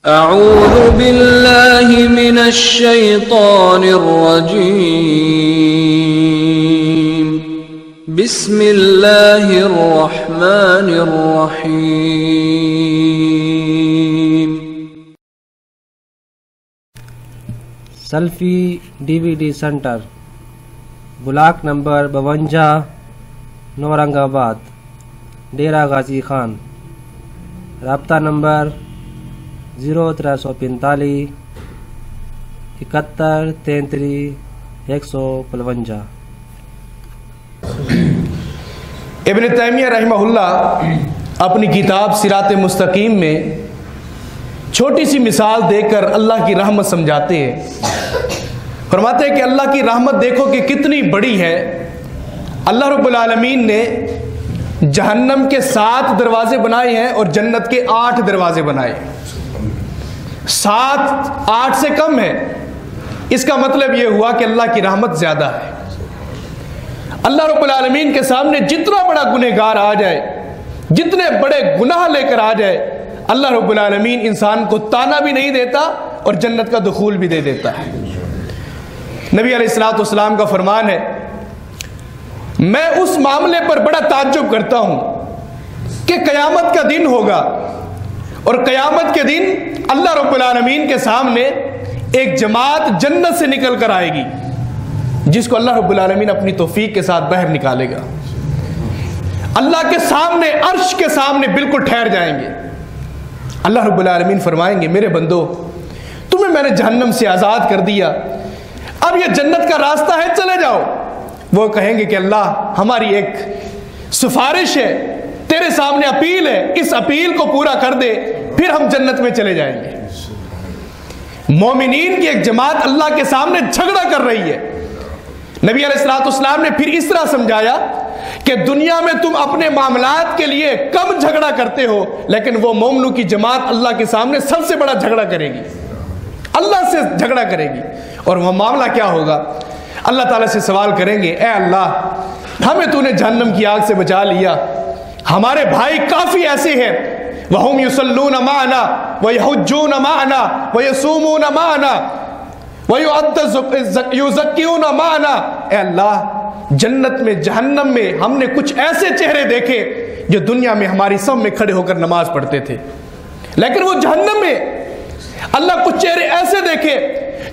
اعوذ باللہ من الشیطان الرجیم بسم اللہ الرحمن الرحیم۔ سلفی DVD centre, block number 52، Naurang Abad, Dera Ghazi Khan. رابطہ نمبر 0345 71 33 155۔ ابن تیمیہ رحمہ اللہ اپنی کتاب صراط مستقیم میں چھوٹی سی مثال دے کر اللہ کی رحمت سمجھاتے ہیں۔ فرماتے ہیں کہ اللہ کی رحمت دیکھو کہ کتنی بڑی ہے۔ اللہ رب العالمین نے جہنم کے 7 دروازے بنائے ہیں اور جنت کے 8 دروازے بنائے۔ 7 8 سے کم ہے، اس کا مطلب یہ ہوا کہ اللہ کی رحمت زیادہ ہے۔ اللہ رب العالمین کے سامنے جتنا بڑا گنہگار آ جائے، جتنے بڑے گناہ لے کر آ جائے، اللہ رب العالمین انسان کو تانا بھی نہیں دیتا اور جنت کا دخول بھی دے دیتا ہے۔ نبی علیہ الصلوۃ والسلام کا فرمان ہے، میں اس معاملے پر بڑا تعجب کرتا ہوں کہ قیامت کا دن ہوگا اور قیامت کے دن اللہ رب العالمین کے سامنے ایک جماعت جنت سے نکل کر آئے گی، جس کو اللہ رب العالمین اپنی توفیق کے ساتھ باہر نکالے گا۔ اللہ کے سامنے، عرش کے سامنے بالکل ٹھہر جائیں گے۔ اللہ رب العالمین فرمائیں گے، میرے بندو، تمہیں میں نے جہنم سے آزاد کر دیا، اب یہ جنت کا راستہ ہے، چلے جاؤ۔ وہ کہیں گے کہ اللہ، ہماری ایک سفارش ہے، تیرے سامنے اپیل ہے، اس اپیل کو پورا کر دے، پھر ہم جنت میں چلے جائیں گے۔ مومنین کی ایک جماعت اللہ کے سامنے جھگڑا کر رہی ہے۔ نبی علیہ الصلوۃ والسلام نے پھر اس طرح سمجھایا کہ دنیا میں تم اپنے معاملات کے لیے کم جھگڑا کرتے ہو، لیکن وہ مومنوں کی جماعت اللہ کے سامنے سب سے بڑا جھگڑا کرے گی، اللہ سے جھگڑا کرے گی۔ اور وہ معاملہ کیا ہوگا؟ اللہ تعالیٰ سے سوال کریں گے، اے اللہ، ہمیں تو نے جہنم کی آگ سے بچا لیا، ہمارے بھائی کافی ایسے ہیں، وَهُمْ يُصَلُّونَ مَعَنَا وَيَحُجُّونَ مَعَنَا وَيَصُومُونَ مَعَنَا وَيُزَكِّيُونَ مَعَنَا۔ اے اللہ، جنت میں، جہنم میں ہم نے کچھ ایسے چہرے دیکھے جو دنیا میں ہماری سب میں کھڑے ہو کر نماز پڑھتے تھے، لیکن وہ جہنم میں اللہ کچھ چہرے ایسے دیکھے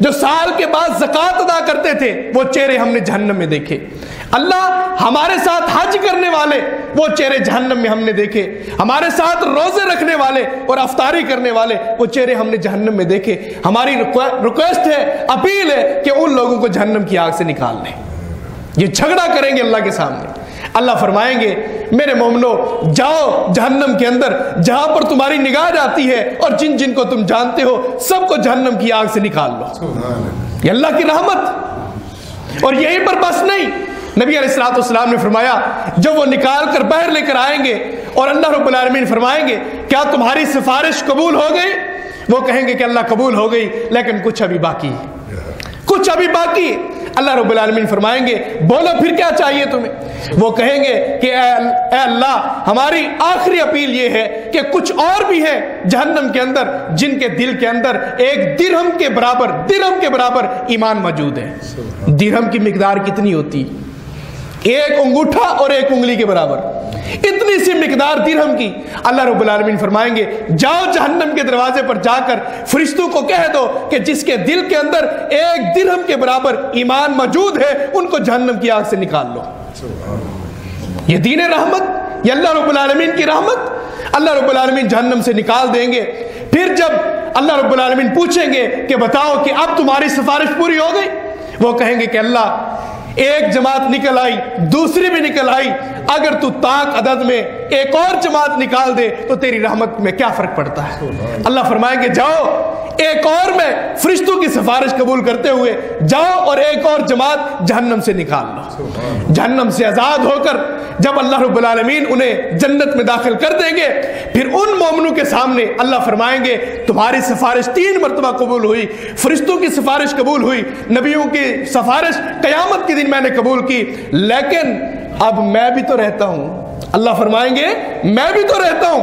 جو سال کے بعد زکوٰۃ ادا کرتے تھے، وہ چہرے ہم نے جہنم میں دیکھے۔ اللہ، ہمارے ساتھ حج کرنے والے، وہ چہرے جہنم میں ہم نے دیکھے۔ ہمارے ساتھ روزے رکھنے والے اور افطاری کرنے والے، وہ چہرے ہم نے جہنم میں دیکھے۔ ہماری ریکویسٹ ہے، اپیل ہے کہ ان لوگوں کو جہنم کی آگ سے نکال لیں۔ یہ جھگڑا کریں گے اللہ کے سامنے۔ اللہ فرمائیں گے، میرے مومنو، جاؤ جہنم کے اندر، جہاں پر تمہاری نگاہ جاتی ہے، اور جن جن کو تم جانتے ہو سب کو جہنم کی آگ سے نکال لو۔ یہ اللہ کی رحمت۔ اور یہیں پر بس نہیں، نبی علیہ الصلوۃ والسلام نے فرمایا، جب وہ نکال کر باہر لے کر آئیں گے اور اللہ رب العالمین فرمائیں گے، کیا تمہاری سفارش قبول ہو گئی؟ وہ کہیں گے کہ اللہ قبول ہو گئی، لیکن کچھ ابھی باقی ہے، کچھ ابھی باقی ہے۔ اللہ رب العالمین فرمائیں گے، بولو پھر کیا چاہیے تمہیں؟ وہ کہیں گے کہ اے اللہ، ہماری آخری اپیل یہ ہے کہ کچھ اور بھی ہیں جہنم کے اندر جن کے دل کے اندر ایک درہم کے برابر ایمان موجود ہے۔ درہم کی مقدار کتنی ہوتی؟ ایک انگوٹھا اور ایک انگلی کے برابر، اتنی سی مقدار درہم کی۔ اللہ رب العالمین فرمائیں گے، جاؤ جہنم کے دروازے پر جا کر فرشتوں کو کہہ دو کہ جس کے دل کے اندر ایک درہم کے برابر ایمان موجود ہے، ان کو جہنم کی آگ سے نکال لو۔ یہ دین رحمت، یہ اللہ رب العالمین کی رحمت۔ اللہ رب العالمین جہنم سے نکال دیں گے۔ پھر جب اللہ رب العالمین پوچھیں گے کہ بتاؤ کہ اب تمہاری سفارش پوری ہو گئی، وہ کہیں گے کہ اللہ، ایک جماعت نکل آئی، دوسری بھی نکل آئی، اگر تو طاق عدد میں ایک اور جماعت نکال دے تو تیری رحمت میں کیا فرق پڑتا ہے؟ اللہ فرمائیں گے، جاؤ ایک اور میں فرشتوں کی سفارش قبول کرتے ہوئے جاؤ اور ایک اور جماعت جہنم سے نکال لو۔ جہنم سے آزاد ہو کر جب اللہ رب العالمین انہیں جنت میں داخل کر دیں گے، پھر ان مومنوں کے سامنے اللہ فرمائیں گے، تمہاری سفارش 3 مرتبہ قبول ہوئی، فرشتوں کی سفارش قبول ہوئی، نبیوں کی سفارش قیامت کے دن میں نے قبول کی، لیکن اب میں بھی تو رہتا ہوں۔ اللہ فرمائیں گے، میں بھی تو رہتا ہوں،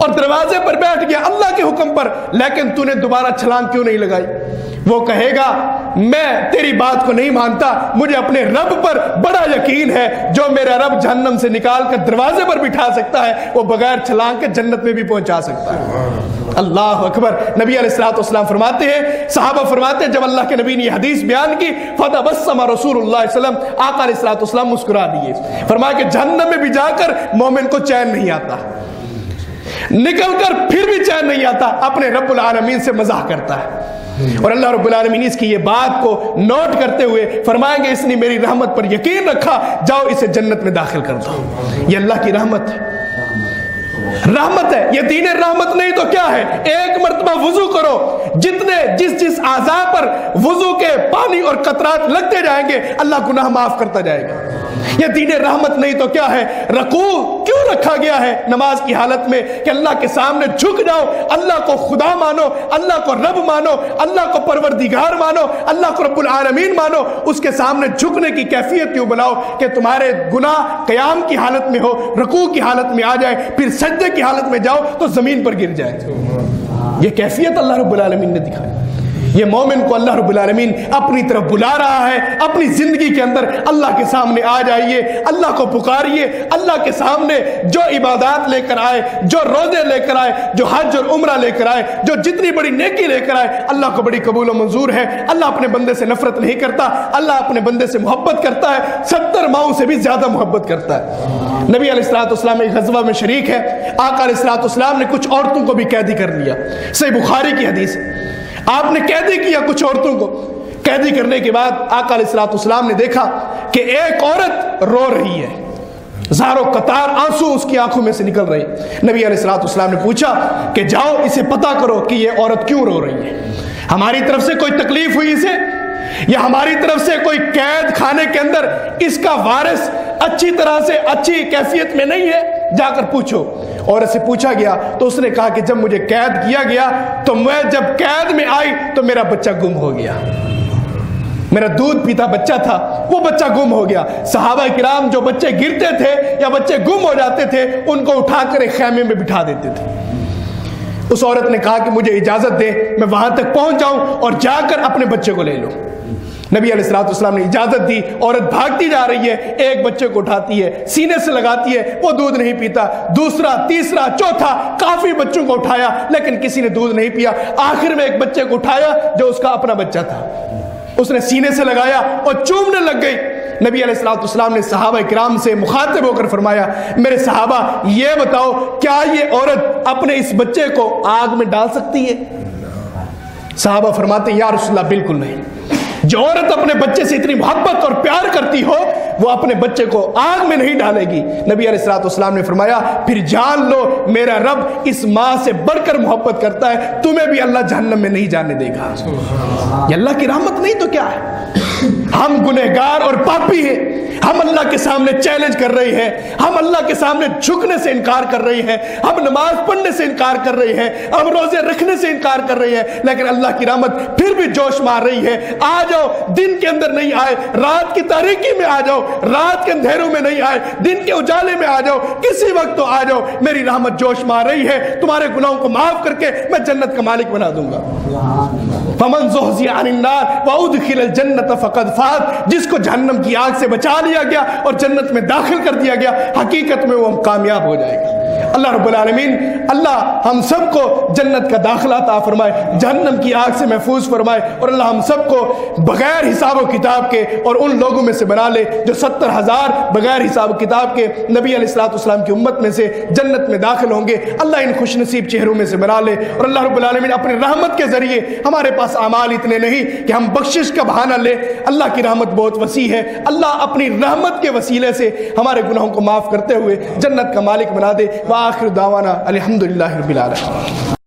اور دروازے پر بیٹھ گیا اللہ کے حکم پر, لیکن تو نے دوبارہ چھلانگ کیوں نہیں لگائی؟ وہ کہے گا میں تیری بات کو نہیں مانتا, مجھے اپنے رب پر بڑا یقین ہے, جو میرا رب جہنم سے نکال کر دروازے پر بٹھا سکتا ہے وہ بغیر چھلانگ کے جنت میں بھی پہنچا سکتا ہے. اللہ اکبر. نبی علیہ الصلوۃ والسلام فرماتے ہیں, صحابہ فرماتے ہیں, جب اللہ کے نبی نے یہ حدیث بیان کی, فتبسم رسول اللہ صلی اللہ علیہ وسلم, آقا علیہ الصلوۃ والسلام مسکرا دیے. فرمایا کہ جہنم میں بھی جا کر مومن کو چین نہیں آتا, نکل کر پھر بھی چین نہیں آتا, اپنے رب العالمین سے مزاح کرتا ہے. اور اللہ رب العالمین اس کی یہ بات کو نوٹ کرتے ہوئے فرمائیں گے اس نے میری رحمت پر یقین رکھا, جاؤ اسے جنت میں داخل کر دو. یہ اللہ کی رحمت ہے, رحمت ہے. یہ دین رحمت نہیں تو کیا ہے؟ ایک مرتبہ وضو کرو, جتنے جس اعضاء پر وضو کے پانی اور قطرات لگتے جائیں گے اللہ گناہ معاف کرتا جائے گا. یہ دین رحمت نہیں تو کیا ہے؟ رکوع کیوں رکھا گیا ہے نماز کی حالت میں کہ اللہ کے سامنے جھک جاؤ, اللہ کو خدا مانو, اللہ کو رب مانو, اللہ کو پروردگار مانو, اللہ کو رب العالمین مانو. اس کے سامنے جھکنے کی کیفیت کیوں بناؤ کہ تمہارے گناہ قیام کی حالت میں ہو, رکوع کی حالت میں آ جائے, پھر سجدے کی حالت میں جاؤ تو زمین پر گر جائے. یہ کیفیت اللہ رب العالمین نے دکھائی. یہ مومن کو اللہ رب العالمین اپنی طرف بلا رہا ہے. اپنی زندگی کے اندر اللہ کے سامنے آ جائیے, اللہ کو پکاریے, اللہ کے سامنے جو عبادات لے کر آئے, جو روزے لے کر آئے, جو حج اور عمرہ لے کر آئے, جو جتنی بڑی نیکی لے کر آئے, اللہ کو بڑی قبول و منظور ہے. اللہ اپنے بندے سے نفرت نہیں کرتا, اللہ اپنے بندے سے محبت کرتا ہے, 70 ماؤں سے بھی زیادہ محبت کرتا ہے. نبی علیہ الصلوۃ والسلام ایک غزوہ میں شریک ہے, آقا علیہ الصلوۃ والسلام نے کچھ عورتوں کو بھی قیدی کر لیا. صحیح بخاری کی حدیث ہے, آپ نے قیدی کیا کچھ عورتوں کو. قیدی کرنے کے بعد آقا علیہ الصلوۃ والسلام نے دیکھا کہ ایک عورت رو رہی ہے, زاروں قطار آنسو اس کی آنکھوں میں سے نکل رہے. نبی علیہ الصلوۃ والسلام نے پوچھا کہ جاؤ اسے پتہ کرو کہ یہ عورت کیوں رو رہی ہے, ہماری طرف سے کوئی تکلیف ہوئی اسے, یا ہماری طرف سے کوئی قید خانے کے اندر اس کا وارث اچھی طرح سے اچھی کیفیت میں نہیں ہے, جا کر پوچھو. اور اسے پوچھا گیا تو اس نے کہا کہ جب مجھے قید کیا گیا تو میں جب قید میں آئی تو میرا بچہ گم ہو گیا, میرا دودھ پیتا بچہ تھا وہ بچہ گم ہو گیا. صحابہ کرام جو بچے گرتے تھے یا بچے گم ہو جاتے تھے ان کو اٹھا کر ایک خیمے میں بٹھا دیتے تھے. اس عورت نے کہا کہ مجھے اجازت دے میں وہاں تک پہنچ جاؤں اور جا کر اپنے بچے کو لے لوں. نبی علیہ الصلوۃ والسلام نے اجازت دی. عورت بھاگتی جا رہی ہے, ایک بچے کو اٹھاتی ہے, سینے سے لگاتی ہے, وہ دودھ نہیں پیتا. دوسرا, تیسرا, چوتھا, کافی بچوں کو اٹھایا لیکن کسی نے دودھ نہیں پیا. آخر میں ایک بچے کو اٹھایا جو اس کا اپنا بچہ تھا, اس نے سینے سے لگایا اور چومنے لگ گئی. نبی علیہ الصلوۃ والسلام نے صحابہ کرام سے مخاطب ہو کر فرمایا, میرے صحابہ یہ بتاؤ کیا یہ عورت اپنے اس بچے کو آگ میں ڈال سکتی ہے؟ صحابہ فرماتے ہیں یا رسول اللہ بالکل نہیں. جو عورت اپنے بچے سے اتنی محبت اور پیار کرتی ہو وہ اپنے بچے کو آگ میں نہیں ڈالے گی. نبی علیہ الصلوۃ والسلام نے فرمایا پھر جان لو میرا رب اس ماں سے بڑھ کر محبت کرتا ہے, تمہیں بھی اللہ جہنم میں نہیں جانے دے گا. یہ اللہ کی رحمت نہیں تو کیا ہے؟ ہم گنہگار اور پاپی ہیں, ہم اللہ کے سامنے چیلنج کر رہے ہیں, ہم اللہ کے سامنے جھکنے سے انکار کر رہے ہیں, ہم نماز پڑھنے سے انکار کر رہے ہیں, ہم روزے رکھنے سے انکار کر رہے ہیں, لیکن اللہ کی رحمت پھر بھی جوش مار رہی ہے. آ جاؤ, دن کے اندر نہیں آئے, رات کی تاریکی میں آ جاؤ, رات کے اندھیروں میں نہیں آئے, دن کے اجالے میں آ جاؤ, کسی وقت تو آ جاؤ. میری رحمت جوش مار رہی ہے, تمہارے گناہوں کو معاف کر کے میں جنت کا مالک بنا دوں گا. فمن زحزح عن النار وادخل الجنۃ فقد فاز, جس کو جہنم کی آگ سے بچا لیا گیا اور جنت میں داخل کر دیا گیا حقیقت میں وہ کامیاب ہو جائے گا. اللہ رب العالمین اللہ ہم سب کو جنت کا داخلہ عطا فرمائے, جہنم کی آگ سے محفوظ فرمائے, اور اللہ ہم سب کو بغیر حساب و کتاب کے اور ان لوگوں میں سے بنا لے جو 70,000 بغیر حساب و کتاب کے نبی علیہ الصلوۃ والسلام کی امت میں سے جنت میں داخل ہوں گے. اللہ ان خوش نصیب چہروں میں سے بنا لے, اور اللہ رب العالمین اپنی رحمت کے ذریعے, ہمارے پاس اعمال اتنے نہیں کہ ہم بخشش کا بہانہ لے, اللہ کی رحمت بہت وسیع ہے, اللہ اپنی رحمت کے وسیلے سے ہمارے گناہوں کو معاف کرتے ہوئے جنت کا مالک بنا دے. وآخر دعوانا الحمدللہ رب العالمین.